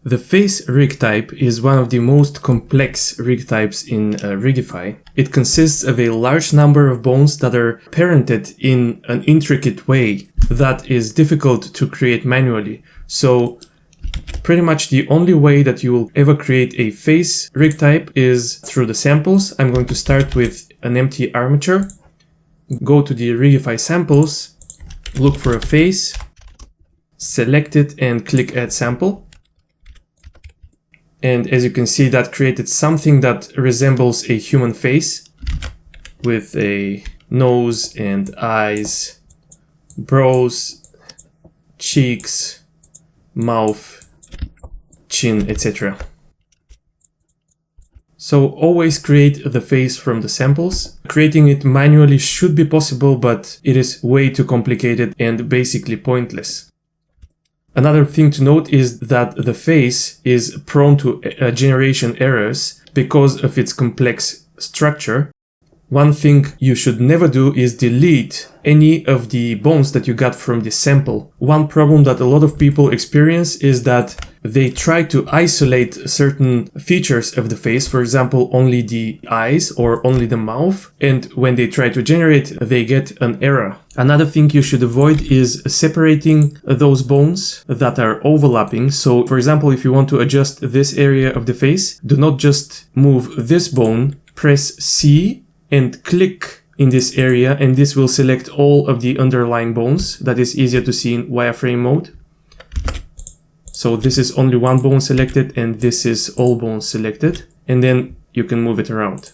The face rig type is one of the most complex rig types in Rigify. It consists of a large number of bones that are parented in an intricate way that is difficult to create manually. So pretty much the only way that you will ever create a face rig type is through the samples. I'm going to start with an empty armature, go to the Rigify samples, look for a face, select it and click add sample. And as you can see, that created something that resembles a human face with a nose and eyes, brows, cheeks, mouth, chin, etc. So always create the face from the samples. Creating it manually should be possible, but it is way too complicated and basically pointless. Another thing to note is that the face is prone to generation errors because of its complex structure. One thing you should never do is delete any of the bones that you got from the sample. One problem that a lot of people experience is that they try to isolate certain features of the face, for example, only the eyes or only the mouth, and when they try to generate, they get an error. Another thing you should avoid is separating those bones that are overlapping. So, for example, if you want to adjust this area of the face, do not just move this bone, press C and click in this area, and this will select all of the underlying bones. That is easier to see in wireframe mode. So this is only one bone selected and this is all bones selected, and then you can move it around.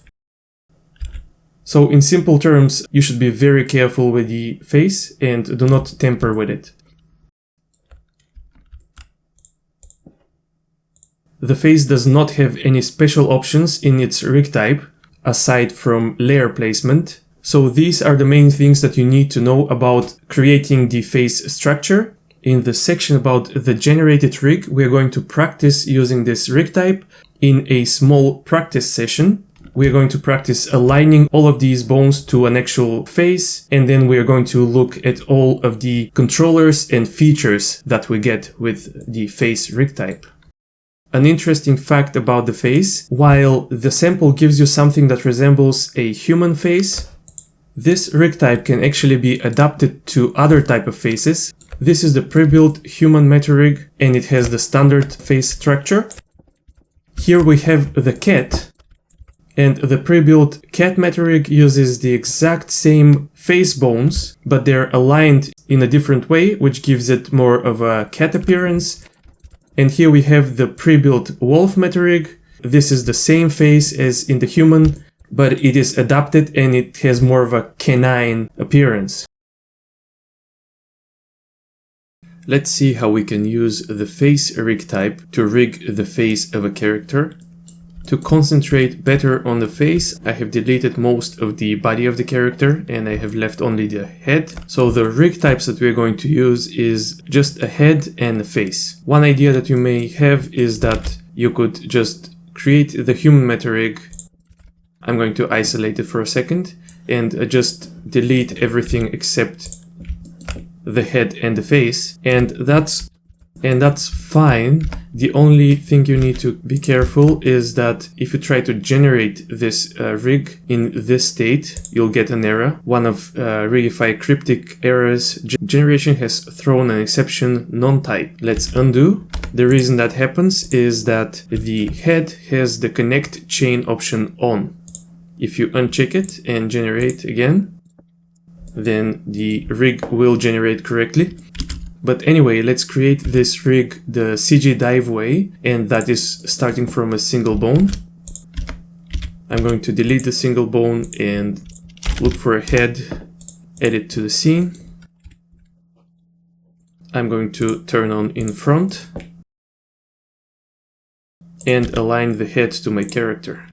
So in simple terms, you should be very careful with the face and do not tamper with it. The face does not have any special options in its rig type aside from layer placement. So these are the main things that you need to know about creating the face structure. In the section about the generated rig, we are going to practice using this rig type in a small practice session. We are going to practice aligning all of these bones to an actual face, and then we are going to look at all of the controllers and features that we get with the face rig type. An interesting fact about the face: while the sample gives you something that resembles a human face, this rig type can actually be adapted to other type of faces. This is the pre-built human meta rig, and it has the standard face structure. Here we have the cat, and the pre-built cat meta rig uses the exact same face bones, but they're aligned in a different way, which gives it more of a cat appearance. And here we have the pre-built wolf meta rig. This is the same face as in the human, but it is adapted and it has more of a canine appearance. Let's see how we can use the face rig type to rig the face of a character. To concentrate better on the face, I have deleted most of the body of the character and I have left only the head. So the rig types that we're going to use is just a head and a face. One idea that you may have is that you could just create the human meta rig. I'm going to isolate it for a second and just delete everything except the head and the face, and that's fine. The only thing you need to be careful is that if you try to generate this rig in this state, you'll get an error. One of Rigify cryptic errors: generation has thrown an exception non-type. Let's undo. The reason that happens is that the head has the connect chain option on. If you uncheck it and generate again, then the rig will generate correctly. But anyway, let's create this rig the CG dive way, and that is starting from a single bone. I'm going to delete the single bone and look for a head, add it to the scene. I'm going to turn on in front and align the head to my character.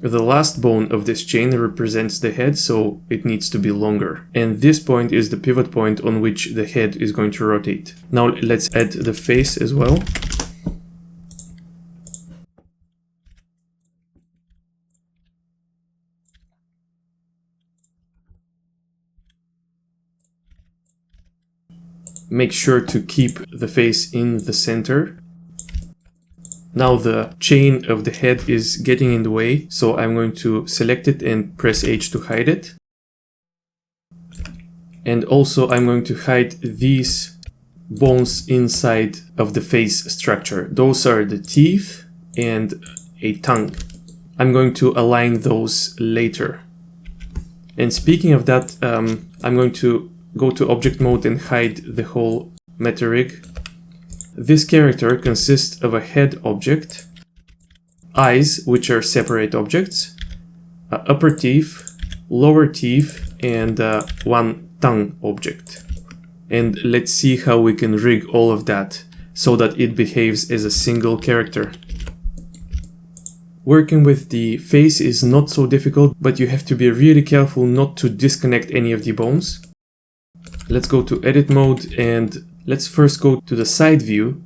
The last bone of this chain represents the head, so it needs to be longer. And this point is the pivot point on which the head is going to rotate. Now let's add the face as well. Make sure to keep the face in the center. Now the chain of the head is getting in the way, so I'm going to select it and press H to hide it. And also I'm going to hide these bones inside of the face structure. Those are the teeth and a tongue. I'm going to align those later. And speaking of that, I'm going to go to object mode and hide the whole meta rig. This character consists of a head object, eyes, which are separate objects, upper teeth, lower teeth, and one tongue object. And let's see how we can rig all of that so that it behaves as a single character. Working with the face is not so difficult, but you have to be really careful not to disconnect any of the bones. Let's go to edit mode and let's first go to the side view.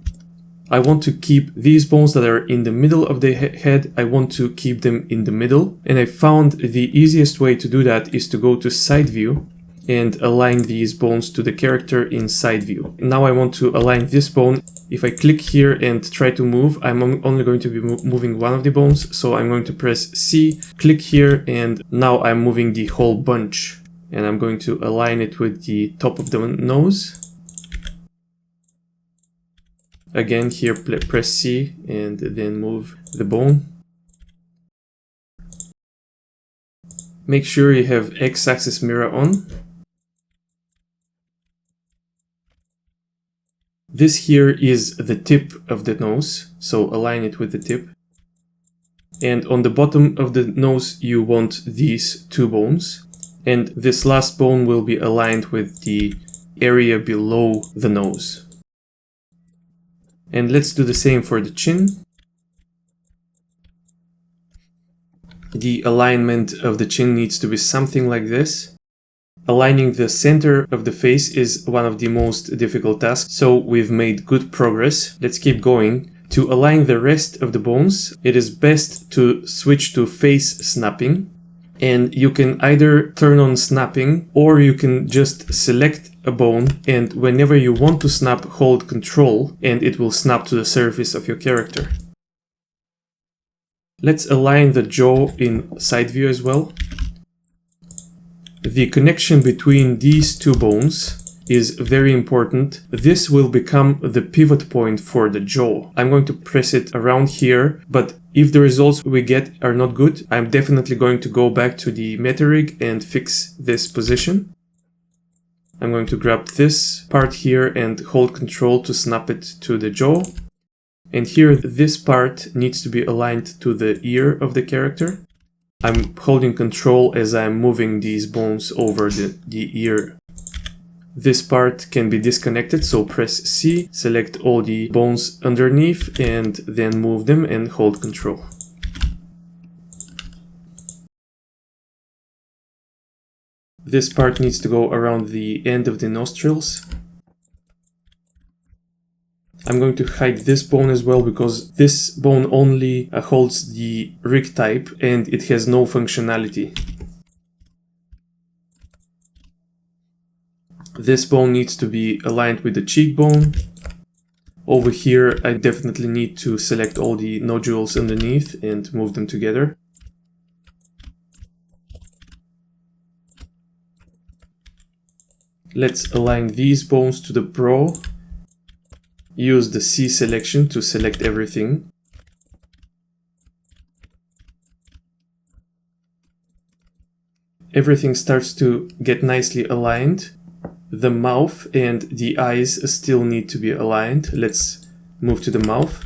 I want to keep these bones that are in the middle of the head, I want to keep them in the middle. And I found the easiest way to do that is to go to side view and align these bones to the character in side view. Now I want to align this bone. If I click here and try to move, I'm only going to be moving one of the bones. So I'm going to press C, click here, and now I'm moving the whole bunch. And I'm going to align it with the top of the nose. Again, here press C and then move the bone. Make sure you have X-axis mirror on. This here is the tip of the nose, so align it with the tip. And on the bottom of the nose you want these two bones. And this last bone will be aligned with the area below the nose. And let's do the same for the chin. The alignment of the chin needs to be something like this. Aligning the center of the face is one of the most difficult tasks, so we've made good progress. Let's keep going. To align the rest of the bones, it is best to switch to face snapping. And you can either turn on snapping, or you can just select a bone, and whenever you want to snap, hold Ctrl, and it will snap to the surface of your character. Let's align the jaw in side view as well. The connection between these two bones is very important. This will become the pivot point for the jaw. I'm going to press it around here, but if the results we get are not good, I'm definitely going to go back to the meta rig and fix this position. I'm going to grab this part here and hold Ctrl to snap it to the jaw. And here this part needs to be aligned to the ear of the character. I'm holding Ctrl as I'm moving these bones over the ear. This part can be disconnected, so press C, select all the bones underneath, and then move them and hold Ctrl. This part needs to go around the end of the nostrils. I'm going to hide this bone as well because this bone only holds the rig type and it has no functionality. This bone needs to be aligned with the cheekbone. Over here I definitely need to select all the nodules underneath and move them together. Let's align these bones to the brow. Use the C selection to select everything. Everything starts to get nicely aligned. The mouth and the eyes still need to be aligned. Let's move to the mouth.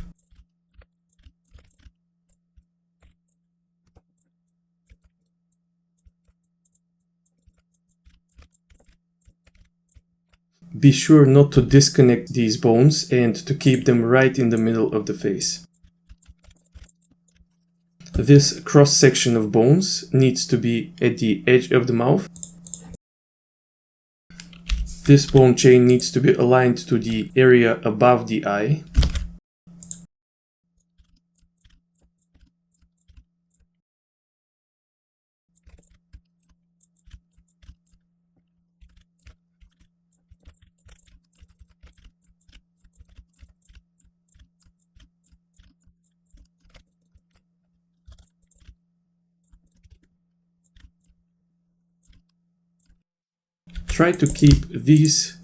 Be sure not to disconnect these bones and to keep them right in the middle of the face. This cross section of bones needs to be at the edge of the mouth. This bone chain needs to be aligned to the area above the eye. try to keep these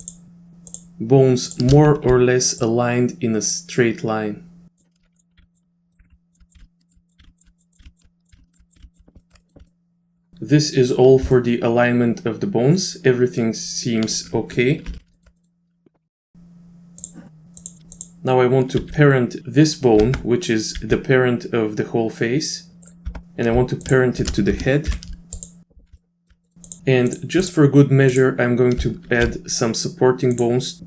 bones more or less aligned in a straight line. This is all for the alignment of the bones. Everything seems okay. Now I want to parent this bone, which is the parent of the whole face, and I want to parent it to the head. And just for good measure, I'm going to add some supporting bones.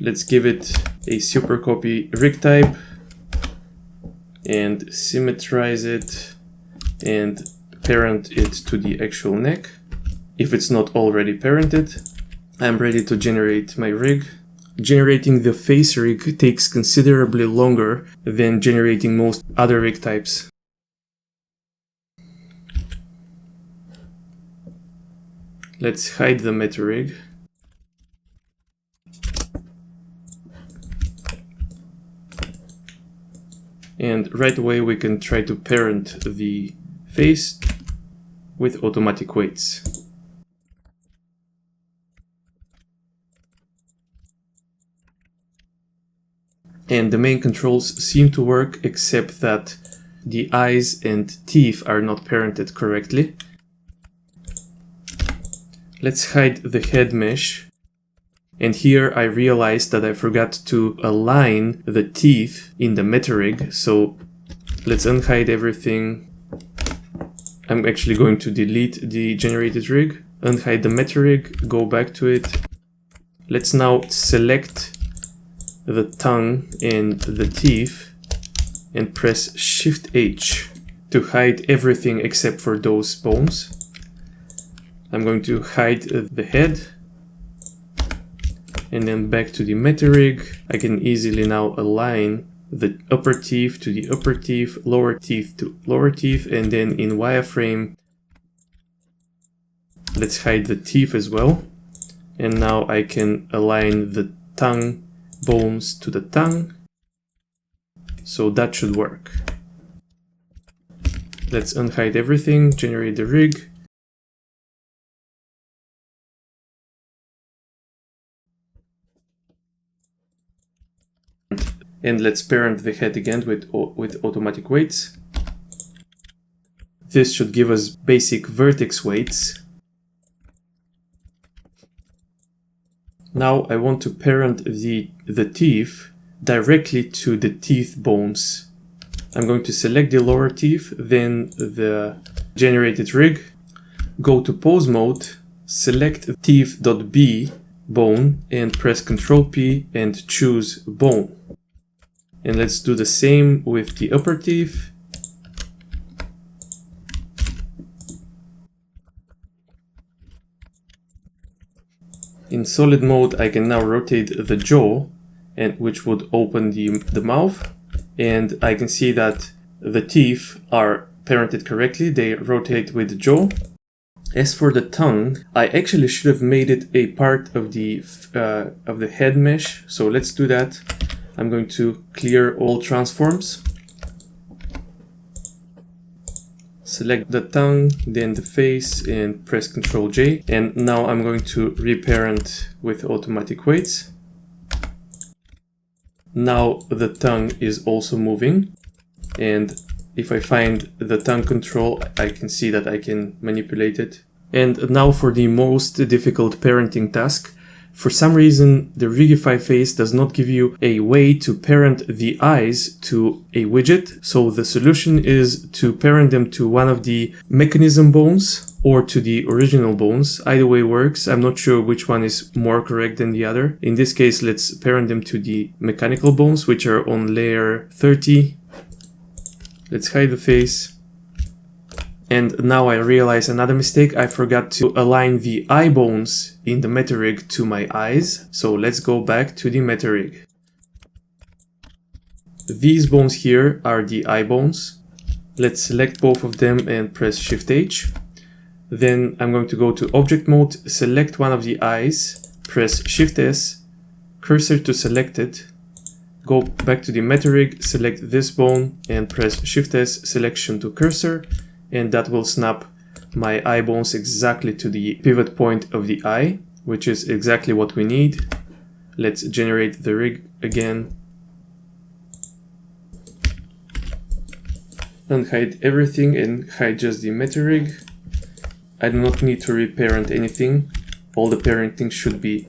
Let's give it a super copy rig type and symmetrize it and parent it to the actual neck. If it's not already parented, I'm ready to generate my rig. Generating the face rig takes considerably longer than generating most other rig types. Let's hide the meta rig. And right away we can try to parent the face with automatic weights. And the main controls seem to work, except that the eyes and teeth are not parented correctly. Let's hide the head mesh. And here I realized that I forgot to align the teeth in the meta rig, so let's unhide everything. I'm actually going to delete the generated rig, unhide the meta rig, go back to it. Let's now select the tongue and the teeth and press Shift H to hide everything except for those bones. I'm going to hide the head and then back to the meta rig. I can easily now align the upper teeth to the upper teeth, lower teeth to lower teeth, and then in wireframe let's hide the teeth as well. And now I can align the tongue bones to the tongue, so that should work. Let's unhide everything, generate the rig. And let's parent the head again with automatic weights. This should give us basic vertex weights. Now I want to parent the teeth directly to the teeth bones. I'm going to select the lower teeth, then the generated rig, go to pose mode, select teeth.b bone and press Ctrl P and choose bone. And let's do the same with the upper teeth. In solid mode, I can now rotate the jaw, and which would open the mouth, and I can see that the teeth are parented correctly. They rotate with the jaw. As for the tongue, I actually should have made it a part of the head mesh. So let's do that. I'm going to clear all transforms. Select the tongue, then the face, and press Ctrl J. And now I'm going to reparent with automatic weights. Now the tongue is also moving. And if I find the tongue control, I can see that I can manipulate it. And now for the most difficult parenting task. For some reason, the Rigify Face does not give you a way to parent the eyes to a widget. So the solution is to parent them to one of the mechanism bones or to the original bones. Either way works. I'm not sure which one is more correct than the other. In this case, let's parent them to the mechanical bones, which are on layer 30. Let's hide the face. And now I realize another mistake. I forgot to align the eye bones in the meta rig to my eyes. So let's go back to the meta rig. These bones here are the eye bones. Let's select both of them and press Shift H. Then I'm going to go to object mode, select one of the eyes, press Shift S, cursor to selected, Go back to the meta rig, select this bone and press Shift S selection to cursor, and that will snap my eye bones exactly to the pivot point of the eye, which is exactly what we need. Let's generate the rig again. Unhide everything and hide just the meta rig. I do not need to reparent anything. All the parenting should be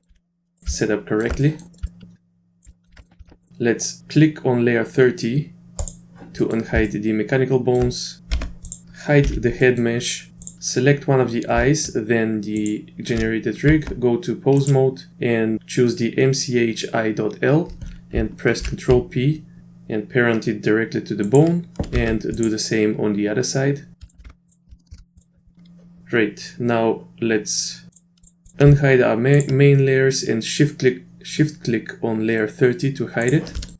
set up correctly. Let's click on layer 30 to unhide the mechanical bones, hide the head mesh, select one of the eyes, then the generated rig, go to pose mode and choose the mchi.l and press Ctrl P and parent it directly to the bone, and do the same on the other side. Great, now let's unhide our main layers and shift click on layer 30 to hide it.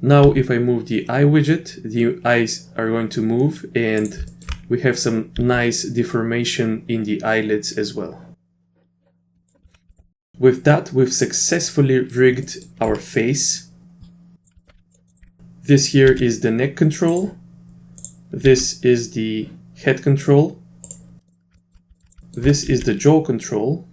Now if I move the eye widget, the eyes are going to move and we have some nice deformation in the eyelids as well. With that, we've successfully rigged our face. This here is the neck control. This is the head control. This is the jaw control.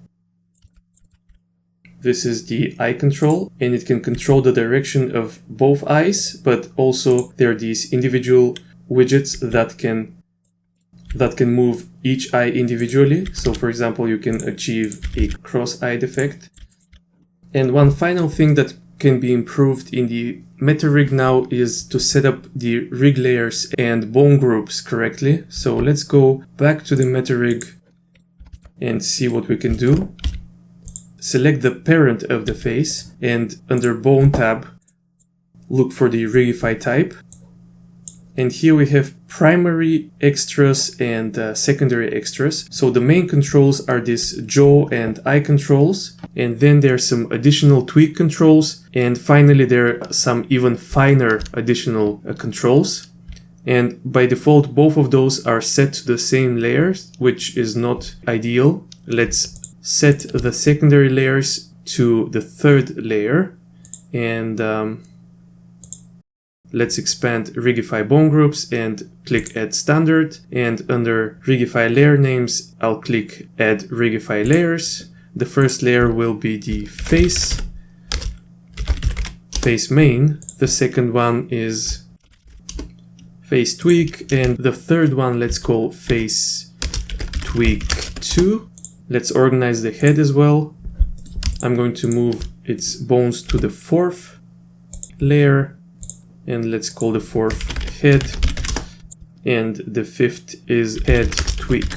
This is the eye control, and it can control the direction of both eyes, but also there are these individual widgets that can move each eye individually. So for example, you can achieve a cross-eyed effect. And one final thing that can be improved in the meta rig now is to set up the rig layers and bone groups correctly. So let's go back to the meta rig and see what we can do. Select the parent of the face and under Bone tab, look for the Rigify type. And here we have primary extras and secondary extras. So the main controls are this jaw and eye controls. And then there are some additional tweak controls. And finally, there are some even finer additional controls. And by default, both of those are set to the same layers, which is not ideal. Let's set the secondary layers to the third layer, and let's expand Rigify bone groups and click add standard, and under Rigify layer names I'll click add Rigify layers. The first layer will be the face main, the second one is face tweak, and the third one let's call face tweak 2. Let's organize the head as well. I'm going to move its bones to the fourth layer, and let's call the fourth head, and the fifth is head tweak.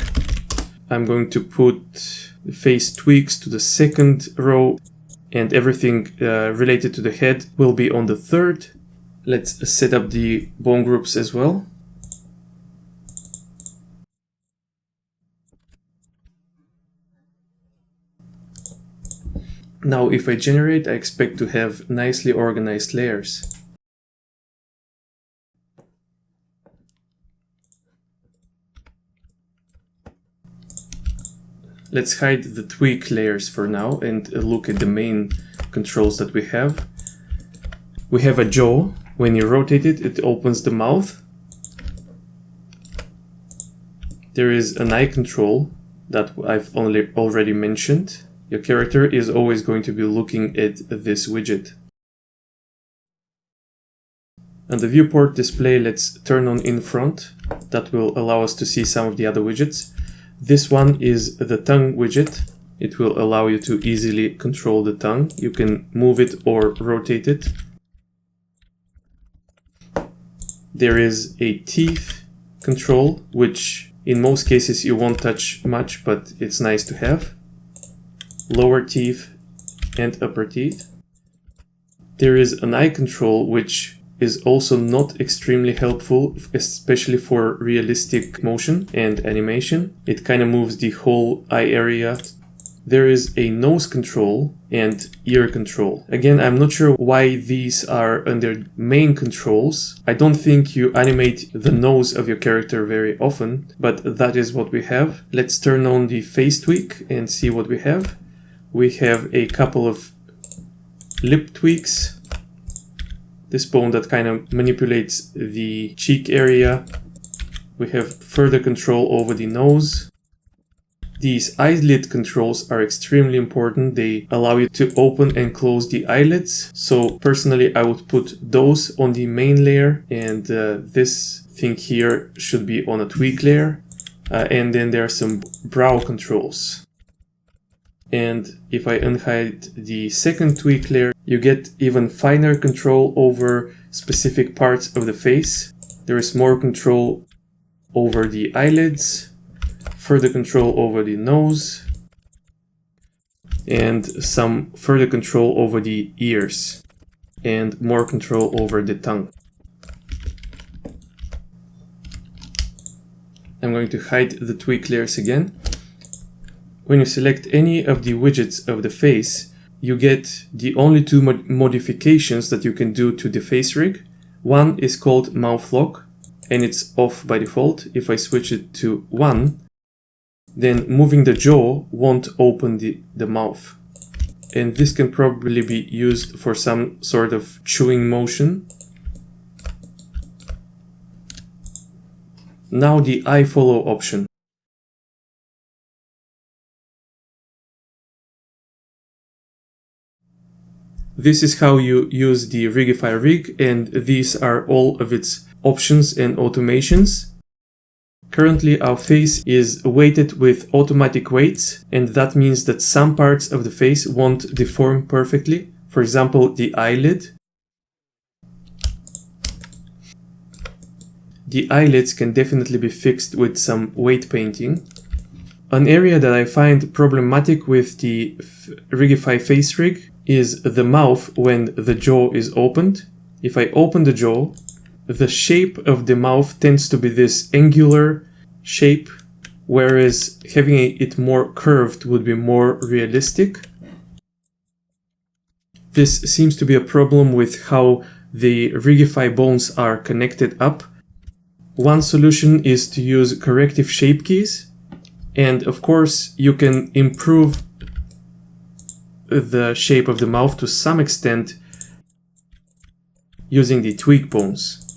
I'm going to put the face tweaks to the second row, and everything related to the head will be on the third. Let's set up the bone groups as well. Now if I generate, I expect to have nicely organized layers. Let's hide the tweak layers for now and look at the main controls that we have. We have a jaw. When you rotate it, it opens the mouth. There is an eye control that I've already mentioned. Your character is always going to be looking at this widget. On the viewport display, let's turn on in front. That will allow us to see some of the other widgets. This one is the tongue widget. It will allow you to easily control the tongue. You can move it or rotate it. There is a teeth control, which in most cases you won't touch much, but it's nice to have. Lower teeth and upper teeth. There is an eye control, which is also not extremely helpful, especially for realistic motion and animation. It kind of moves the whole eye area. There is a nose control and ear control. Again, I'm not sure why these are under main controls. I don't think you animate the nose of your character very often, but that is what we have. Let's turn on the face tweak and see what we have. We have a couple of lip tweaks. This bone that kind of manipulates the cheek area. We have further control over the nose. These eyelid controls are extremely important. They allow you to open and close the eyelids. So personally, I would put those on the main layer, and this thing here should be on a tweak layer. And then there are some brow controls. And if I unhide the second tweak layer, you get even finer control over specific parts of the face. There is more control over the eyelids, further control over the nose, and some further control over the ears, and more control over the tongue. I'm going to hide the tweak layers again. When you select any of the widgets of the face, you get the only two modifications that you can do to the face rig. One is called mouth lock, and it's off by default. If I switch it to 1, then moving the jaw won't open the mouth. And this can probably be used for some sort of chewing motion. Now the eye follow option. This is how you use the Rigify rig, and these are all of its options and automations. Currently our face is weighted with automatic weights, and that means that some parts of the face won't deform perfectly. For example, the eyelid. The eyelids can definitely be fixed with some weight painting. An area that I find problematic with the Rigify Face Rig is the mouth when the jaw is opened. If I open the jaw, the shape of the mouth tends to be this angular shape, whereas having it more curved would be more realistic. This seems to be a problem with how the Rigify bones are connected up. One solution is to use corrective shape keys, and of course you can improve the shape of the mouth to some extent using the tweak bones.